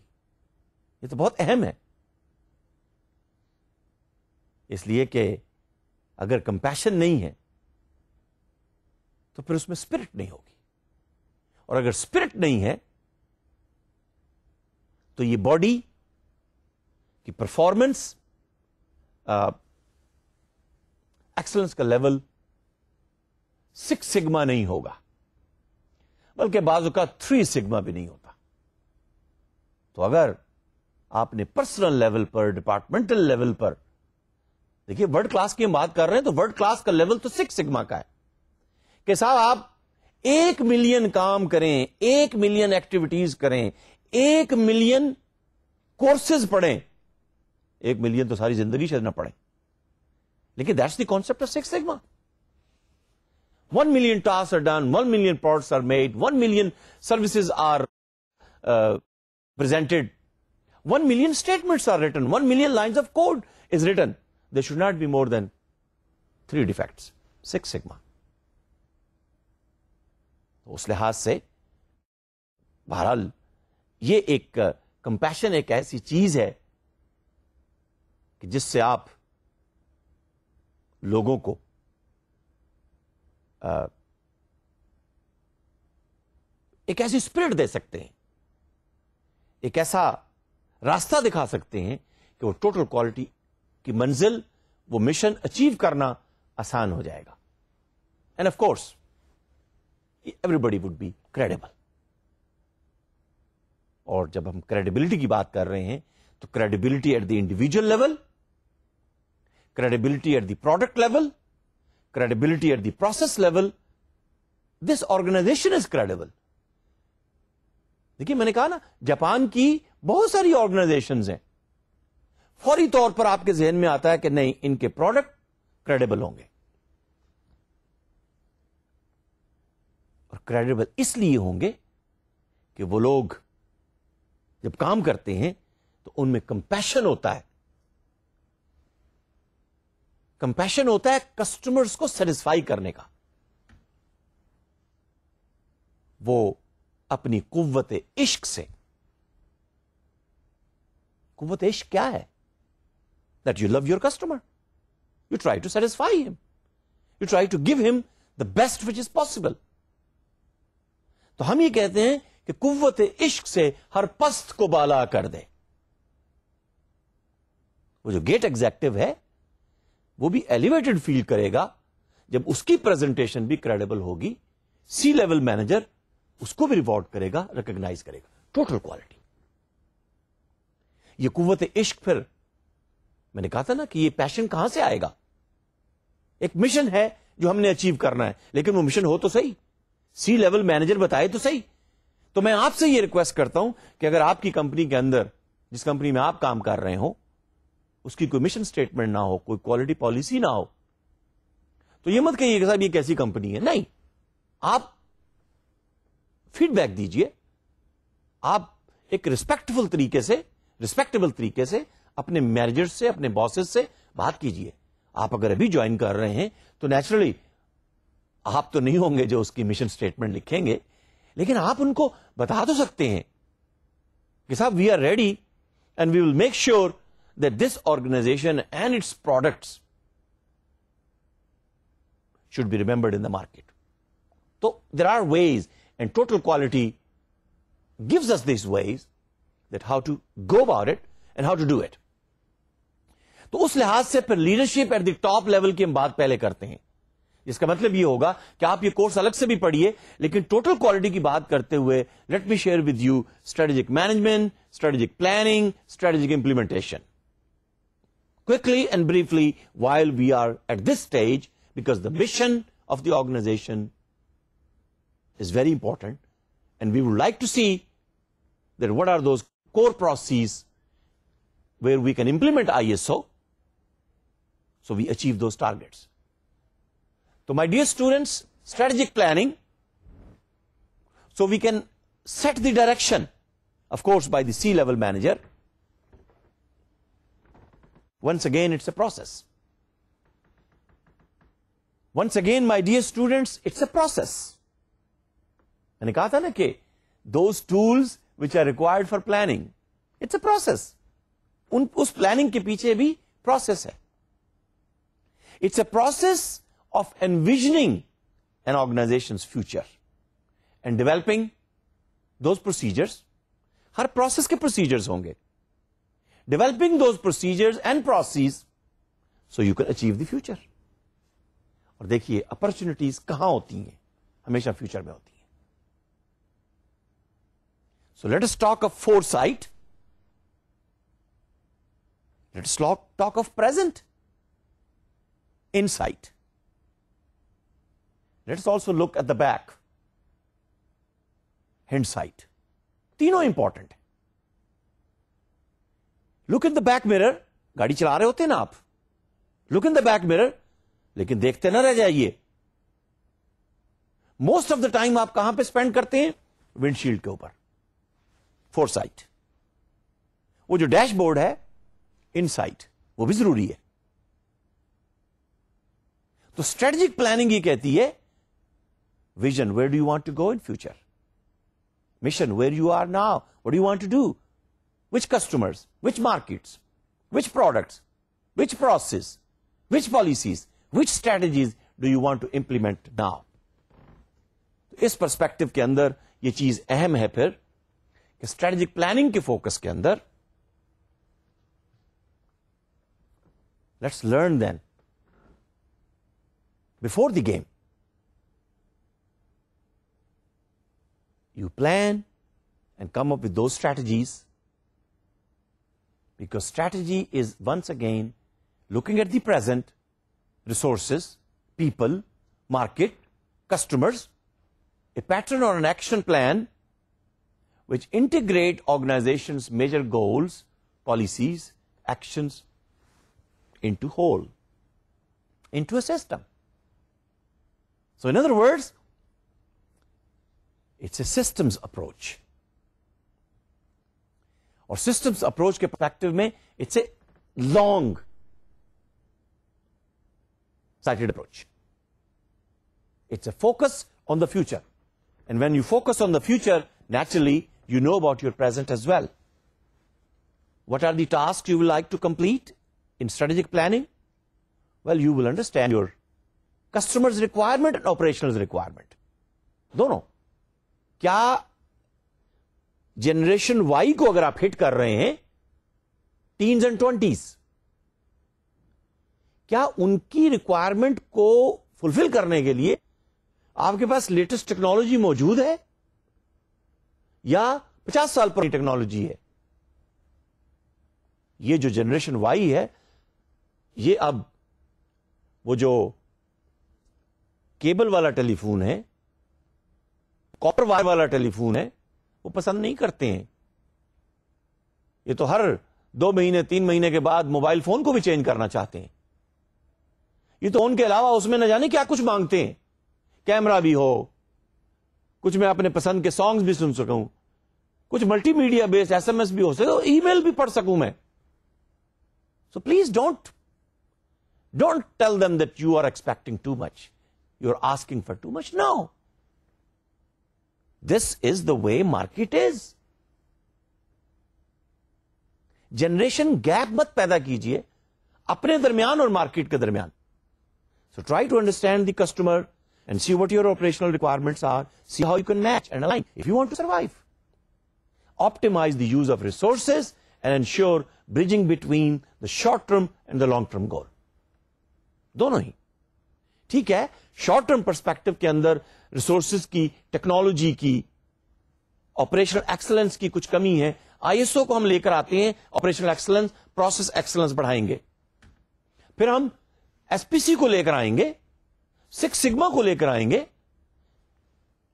ये तो बहुत अहम है. इसलिए कि अगर कंपैशन नहीं है तो फिर उसमें स्पिरिट नहीं होगी, और अगर स्पिरिट नहीं है तो ये बॉडी की परफॉर्मेंस, एक्सलेंस का लेवल 6 सिग्मा नहीं होगा, बल्कि बाजू का 3 सिग्मा भी नहीं होता. तो अगर आपने पर्सनल लेवल पर, डिपार्टमेंटल लेवल पर, देखिए वर्ल्ड क्लास की हम बात कर रहे हैं, तो वर्ल्ड क्लास का लेवल तो 6 सिग्मा का है कि साहब आप 1 मिलियन काम करें, 1 मिलियन एक्टिविटीज करें, 1 मिलियन कोर्सेज पढ़ें. 1 मिलियन तो सारी जिंदगी शायद ना पढ़ें, लेकिन that's the concept of 6 sigma. 1 million tasks are done, 1 million products are made, 1 million services are presented, 1 million statements are written, 1 million lines of code is written. There should not be more than 3 defects. 6 sigma. तो उस लिहाज से बहरहाल ये एक compassion एक ऐसी चीज है कि जिससे आप लोगों को एक ऐसी स्पिरिट दे सकते हैं, एक ऐसा रास्ता दिखा सकते हैं कि वो टोटल क्वालिटी की मंजिल, वो मिशन अचीव करना आसान हो जाएगा. End of course everybody would be credible. और जब हम क्रेडिबिलिटी की बात कर रहे हैं तो credibility at the individual level, credibility at the product level, credibility at the process level, this organization is credible. देखिए मैंने कहा ना, जापान की बहुत सारी ऑर्गेनाइजेशंस हैं, फौरी तौर पर आपके जहन में आता है कि नहीं, इनके प्रोडक्ट क्रेडिबल होंगे. और क्रेडिबल इसलिए होंगे कि वो लोग जब काम करते हैं तो उनमें कंपैशन होता है. कंपैशन होता है कस्टमर्स को सेटिस्फाई करने का. वो अपनी कुव्वत इश्क से, कुव्वत इश्क क्या है? That you love your customer, you try to satisfy him, you try to give him the best which is possible. तो हम ये कहते हैं कि कुव्वत इश्क से हर पस्त को बाला कर दे. वो जो गेट एग्जेक्टिव है वो भी एलिवेटेड फील करेगा जब उसकी प्रेजेंटेशन भी क्रेडिबल होगी. सी लेवल मैनेजर उसको भी रिवॉर्ड करेगा, रिकॉग्नाइज करेगा. टोटल क्वालिटी, ये कुव्वत इश्क. फिर मैंने कहा था ना कि ये पैशन कहां से आएगा? एक मिशन है जो हमने अचीव करना है, लेकिन वो मिशन हो तो सही, सी लेवल मैनेजर बताए तो सही. तो मैं आपसे ये रिक्वेस्ट करता हूं कि अगर आपकी कंपनी के अंदर, जिस कंपनी में आप काम कर रहे हो, उसकी कोई मिशन स्टेटमेंट ना हो, कोई क्वालिटी पॉलिसी ना हो, तो ये मत कहिए कि साहब ये कैसी कंपनी है. नहीं, आप फीडबैक दीजिए. आप एक रिस्पेक्टफुल तरीके से, रिस्पेक्टेबल तरीके से अपने मैनेजर से, अपने बॉसेस से बात कीजिए. आप अगर अभी ज्वाइन कर रहे हैं तो नेचुरली आप तो नहीं होंगे जो उसकी मिशन स्टेटमेंट लिखेंगे, लेकिन आप उनको बता तो सकते हैं कि साहब we are ready and we will make sure that this organization and its products should be remembered in the market. So there are ways, and total quality gives us these ways that how to go about it and how to do it. तो उस लिहाज से फिर leadership at the top level की हम बात पहले करते हैं. इसका मतलब यह होगा कि आप ये कोर्स अलग से भी पढ़िए, लेकिन टोटल क्वालिटी की बात करते हुए let me share with you strategic management, strategic planning, strategic implementation. Quickly and briefly, while we are at this stage, because the mission of the organization is very important, and we would like to see that what are those core processes where we can implement ISO, so we achieve those targets. So my dear students, strategic planning, so we can set the direction, of course by the C-level manager. Once again, it's a process. Once again, my dear students, it's a process. मैंने कहा था ना कि those tools which are required for planning, it's a process. उस planning के पीछे भी process है. It's a process of envisioning an organization's future and developing those procedures. Her process के प्रोसीजर्स होंगे. Developing those procedures and processes so you can achieve the future. और देखिए opportunities कहां होती हैं? हमेशा फ्यूचर में होती हैं. So let us talk of foresight. Let us talk of present insight. Let us also look at the back, hindsight. तीनों इंपॉर्टेंट है. Look in the back mirror, गाड़ी चला रहे होते हैं ना आप, look in the back mirror, लेकिन देखते ना रह जाइए. मोस्ट ऑफ द टाइम आप कहां पे स्पेंड करते हैं? विंडशील्ड के ऊपर. फोरसाइट. वो जो डैशबोर्ड है, इनसाइट, वो भी जरूरी है. तो स्ट्रेटेजिक प्लानिंग ये कहती है vision, where do you want to go in future. Mission, where you are now, what do you want to do, which customers, which markets, which products, which processes, which policies, which strategies do you want to implement now. इस perspective के अंदर यह चीज अहम है फिर कि strategic planning के फोकस के अंदर Let's learn then before the game. You plan and come up with those strategies, because strategy is once again looking at the present, resources, people, market, customers, a pattern or an action plan which integrate organizations' major goals, policies, actions into whole, into a system. So in other words, it's a systems approach. और systems approach के perspective में it's a long sighted approach. It's a focus on the future. And when you focus on the future, naturally, you know about your present as well. What are the tasks you would like to complete in strategic planning? Well, you will understand your customer's requirement and operational requirement. दोनों. क्या generation Y को अगर आप hit कर रहे हैं, teens and 20s, क्या उनकी रिक्वायरमेंट को फुलफिल करने के लिए आपके पास लेटेस्ट टेक्नोलॉजी मौजूद है या 50 साल पुरानी टेक्नोलॉजी है? ये जो जनरेशन वाई है, ये अब वो जो केबल वाला टेलीफोन है, कॉपर वायर वाला टेलीफोन है, वो पसंद नहीं करते हैं. ये तो हर 2 महीने 3 महीने के बाद मोबाइल फोन को भी चेंज करना चाहते हैं. ये तो उनके अलावा उसमें न जाने क्या कुछ मांगते हैं. कैमरा भी हो, कुछ मैं अपने पसंद के सॉन्ग्स भी सुन सकूं, कुछ मल्टीमीडिया बेस्ड SMS भी हो सके, ईमेल भी पढ़ सकूं मैं. So please don't tell them that you are expecting too much. You're asking for too much. No. This is the way market is. Generation gap मत पैदा कीजिए अपने दरमियान और मार्केट के दरमियान. So try to understand the customer and see what your operational requirements are. See how you can match and align if you want to survive. Optimize the use of resources and ensure bridging between the short term and the long term goal. दोनों ही ठीक है. Short term perspective के अंदर resources की, technology की, operational excellence की कुछ कमी है. ISO को हम लेकर आते हैं, ऑपरेशनल एक्सीलेंस, प्रोसेस एक्सीलेंस बढ़ाएंगे. फिर हम SPC को लेकर आएंगे, 6 सिग्मा को लेकर आएंगे,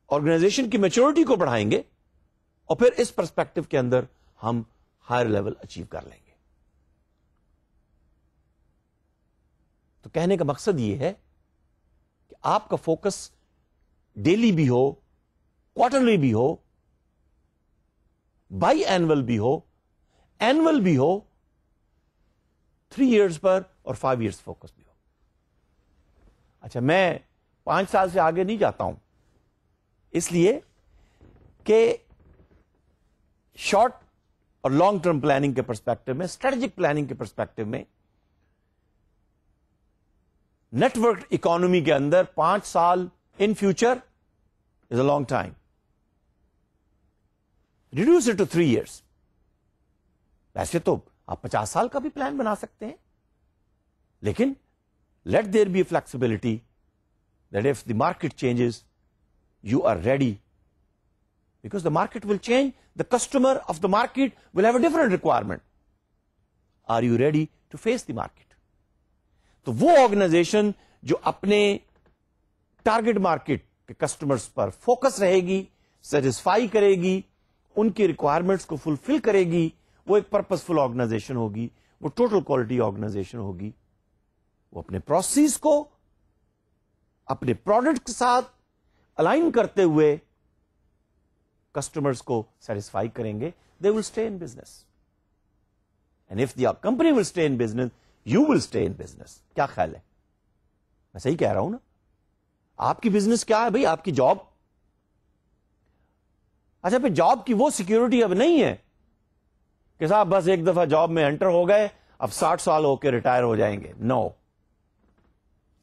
ऑर्गेनाइजेशन की मैच्योरिटी को बढ़ाएंगे, और फिर इस पर्सपेक्टिव के अंदर हम हायर लेवल अचीव कर लेंगे. तो कहने का मकसद यह है कि आपका फोकस डेली भी हो, क्वार्टरली भी हो, बाई एनुअल भी हो, एनुअल भी हो, 3 इयर्स पर और 5 इयर्स फोकस भी हो. अच्छा, मैं 5 साल से आगे नहीं जाता हूं, इसलिए कि शॉर्ट और लॉन्ग टर्म प्लानिंग के पर्सपेक्टिव में, स्ट्रेटेजिक प्लानिंग के पर्सपेक्टिव में, नेटवर्क इकोनॉमी के अंदर 5 साल in future is a long time. Reduce it to 3 years. वैसे तो आप 50 साल का भी प्लान बना सकते हैं, लेकिन let there be flexibility that if the market changes you are ready, because the market will change, the customer of the market will have a different requirement. Are you ready to face the market? तो वो organization जो अपने target market के customers पर focus रहेगी, satisfy करेगी, उनकी requirements को फुलफिल करेगी, वो एक पर्पसफुल ऑर्गेनाइजेशन होगी, वो टोटल क्वालिटी ऑर्गेनाइजेशन होगी. वो अपने प्रोसेस को अपने प्रोडक्ट के साथ अलाइन करते हुए कस्टमर्स को सेटिस्फाई करेंगे. They will stay in business, and if the company will stay in business, you will stay in business. क्या ख्याल है? मैं सही कह रहा हूं ना? आपकी बिजनेस क्या है भाई? आपकी जॉब. अच्छा, फिर जॉब की वो सिक्योरिटी अब नहीं है कि साहब बस एक दफा जॉब में एंटर हो गए, अब 60 साल होकर रिटायर हो जाएंगे. नो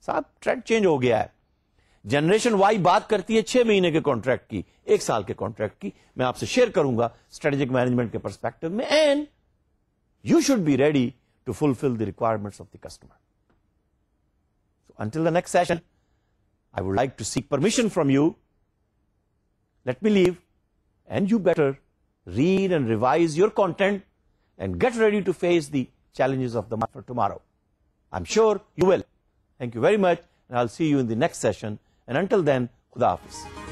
साहब, ट्रेंड चेंज हो गया है. जनरेशन वाई बात करती है 6 महीने के कॉन्ट्रैक्ट की, 1 साल के कॉन्ट्रैक्ट की. मैं आपसे शेयर करूंगा स्ट्रेटेजिक मैनेजमेंट के पर्सपेक्टिव में. And you should be ready to fulfill the requirements of the customer. So until the next session, I would like to seek permission from you. Let me leave, and you better read and revise your content and get ready to face the challenges of the market for tomorrow. I'm sure you will. Thank you very much, and I'll see you in the next session. And until then, Khuda Hafiz.